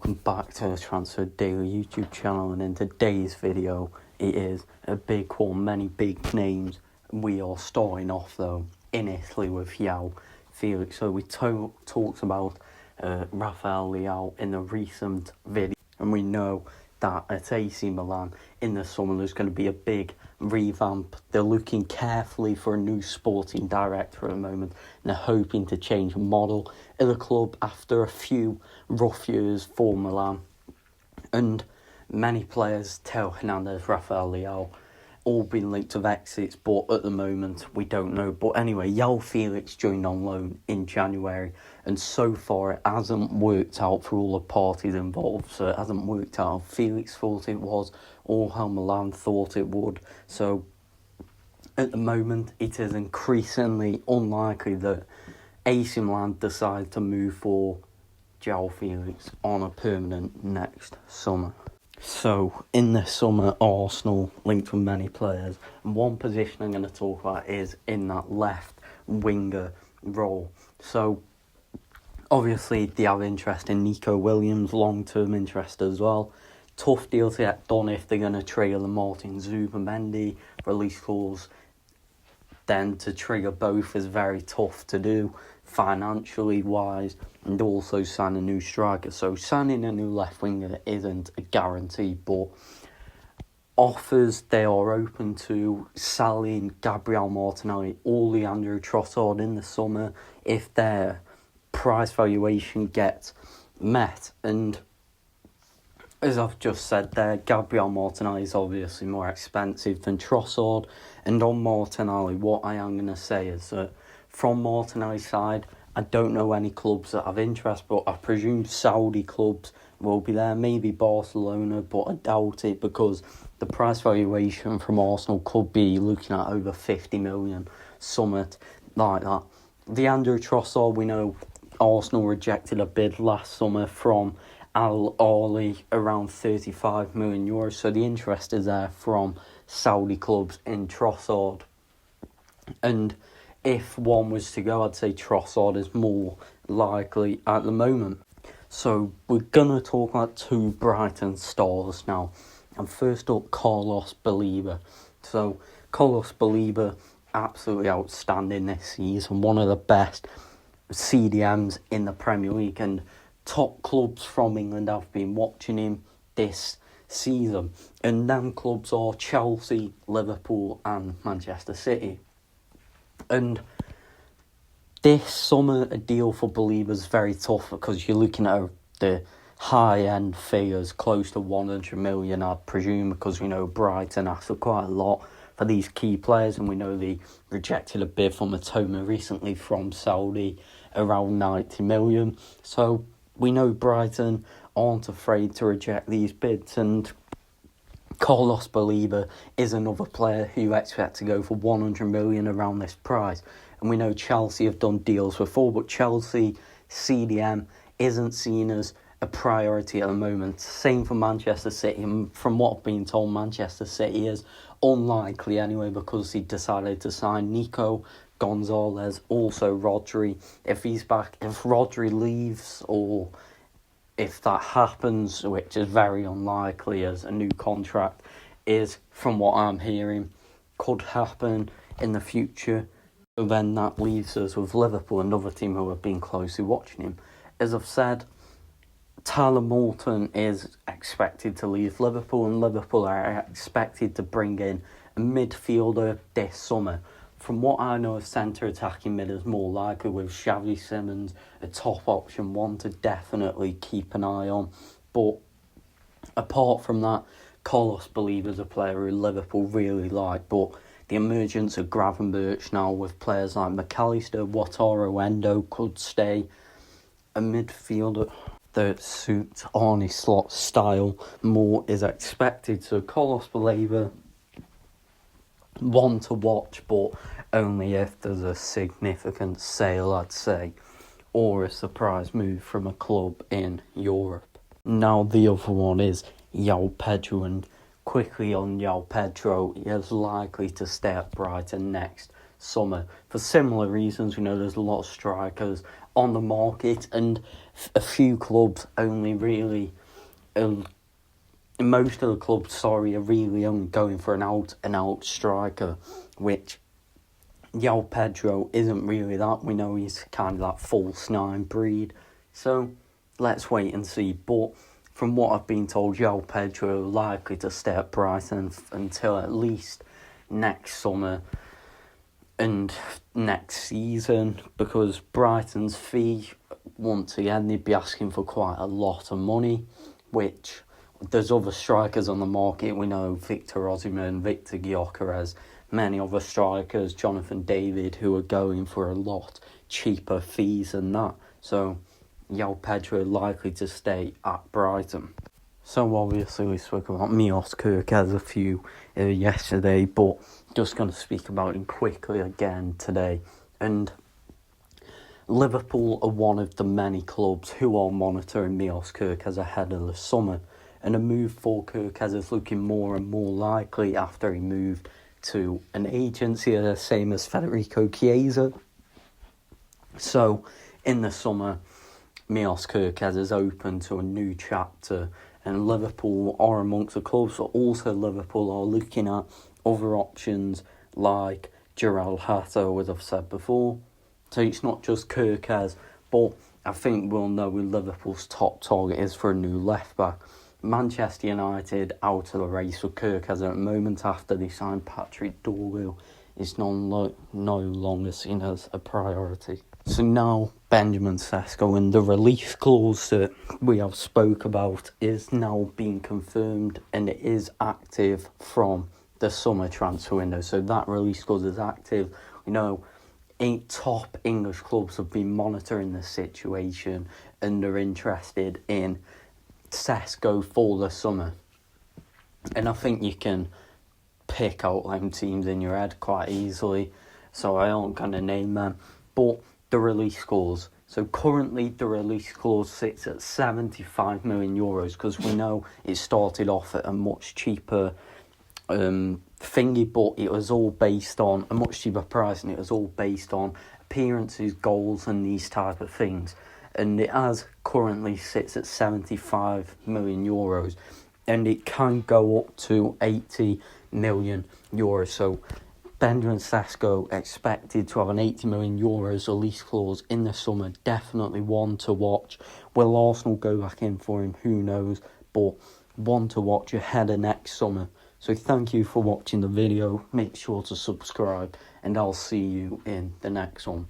welcome back to the Transfer Daily YouTube channel, and in today's video it is a big one, many big names. We are starting off though in Italy with Felix. So we talked about Rafael Leao in the recent video, and we know that at AC Milan in the summer there's going to be a big revamp. They're looking carefully for a new sporting director at the moment, and they're hoping to change the model of the club after a few rough years for Milan. And many players, Theo Hernandez, Rafael Leao, all been linked with exits, but at the moment we don't know. But anyway, Felix joined on loan in January, and so far it hasn't worked out for all the parties involved. So it hasn't worked out how Felix thought it was, or how Milan thought it would. So at the moment it is increasingly unlikely that AC Milan decide to move for Felix on a permanent next summer. So, in the summer, Arsenal linked with many players, and one position I'm going to talk about is in that left winger role. So, obviously, they have interest in Nico Williams, long-term interest as well. Tough deal to get done if they're going to trigger the Martin Zubimendi release clause. Then to trigger both is very tough to do, financially wise, and also sign a new striker. So signing a new left winger isn't a guarantee, but offers they are open to selling Gabriel Martinelli or Leandro Trossard in the summer if their price valuation gets met. And as I've just said there, Gabriel Martinelli is obviously more expensive than Trossard. And on Martinelli, what I am going to say is that from Martinelli's side, I don't know any clubs that have interest, but I presume Saudi clubs will be there, maybe Barcelona, but I doubt it because the price valuation from Arsenal could be looking at over 50 million, something like that. Leandro Trossard, we know Arsenal rejected a bid last summer from Al Ahly around 35 million euros, so the interest is there from Saudi clubs in Trossard. And if one was to go, I'd say Trossard is more likely at the moment. So we're going to talk about two Brighton stars now. And first up, Carlos Baleba. So Carlos Baleba, absolutely outstanding this season. One of the best CDMs in the Premier League. And top clubs from England have been watching him this season. And them clubs are Chelsea, Liverpool and Manchester City. And this summer, a deal for Baleba is very tough because you're looking at the high-end figures, close to 100 million, I'd presume, because we know Brighton asked for quite a lot for these key players, and we know they rejected a bid from Matoma recently from Saudi, around 90 million. So we know Brighton aren't afraid to reject these bids, and Carlos Baleba is another player who you expect to go for 100 million around this price. And we know Chelsea have done deals before, but Chelsea CDM isn't seen as a priority at the moment. Same for Manchester City. And from what I've been told, Manchester City is unlikely anyway because he decided to sign Nico Gonzalez, also Rodri. If he's back, if Rodri leaves or if that happens, which is very unlikely as a new contract is, from what I'm hearing, could happen in the future. So then that leaves us with Liverpool, another team who have been closely watching him. As I've said, Tyler Morton is expected to leave Liverpool, and Liverpool are expected to bring in a midfielder this summer. From what I know of centre attacking mid is more likely, with Xavi Simons a top option, one to definitely keep an eye on. But apart from that, Carlos Baleba is a player who Liverpool really like. But the emergence of Gravenberch now with players like McAllister, Wataru Endo could stay. A midfielder that suits Arne Slot's style more is expected. So Carlos Baleba, one to watch, but only if there's a significant sale, I'd say, or a surprise move from a club in Europe. Now the other one is Pedro, and quickly on Pedro, he is likely to stay at Brighton next summer for similar reasons. We know there's a lot of strikers on the market, and a few clubs only really, most of the clubs, are really only going for an out-and-out striker, which Pedro isn't really that. We know he's kind of that false nine breed, so let's wait and see. But from what I've been told, Pedro likely to stay at Brighton until at least next summer and next season, because Brighton's fee, once again, they'd be asking for quite a lot of money, which there's other strikers on the market. We know Victor Osimhen, Victor Gyökeres, many other strikers, Jonathan David, who are going for a lot cheaper fees than that. So Pedro likely to stay at Brighton. So obviously we spoke about Milos Kerkez a few yesterday, but just going to speak about him quickly again today. And Liverpool are one of the many clubs who are monitoring Milos Kerkez ahead of the summer. And a move for Kerkez is looking more and more likely after he moved to an agency, the same as Federico Chiesa. So in the summer, Milos Kerkez is open to a new chapter, and Liverpool are amongst the clubs, but also Liverpool are looking at other options like Gerald Hato, as I've said before. So it's not just Kerkez, but I think we'll know who Liverpool's top target is for a new left-back. Manchester United out of the race with Kerkez at the moment after they signed Patrick Dorgu is no longer seen as a priority. So now Benjamin Sesko, and the release clause that we have spoke about is now being confirmed, and it is active from the summer transfer window. So that release clause is active. We know 8 top English clubs have been monitoring the situation and are interested in Sesko for the summer. And I think you can pick out them teams in your head quite easily, so I aren't going to name them. But the release clause. So currently the release clause sits at 75 million euros, because we know it started off at a much cheaper thingy, but it was all based on a much cheaper price, and it was all based on appearances, goals, and these type of things. And it has currently sits at 75 million euros, and it can go up to 80 million euros. So Benjamin Sesko expected to have an 80 million euros release clause in the summer. Definitely one to watch. Will Arsenal go back in for him? Who knows? But one to watch ahead of next summer. So thank you for watching the video. Make sure to subscribe, and I'll see you in the next one.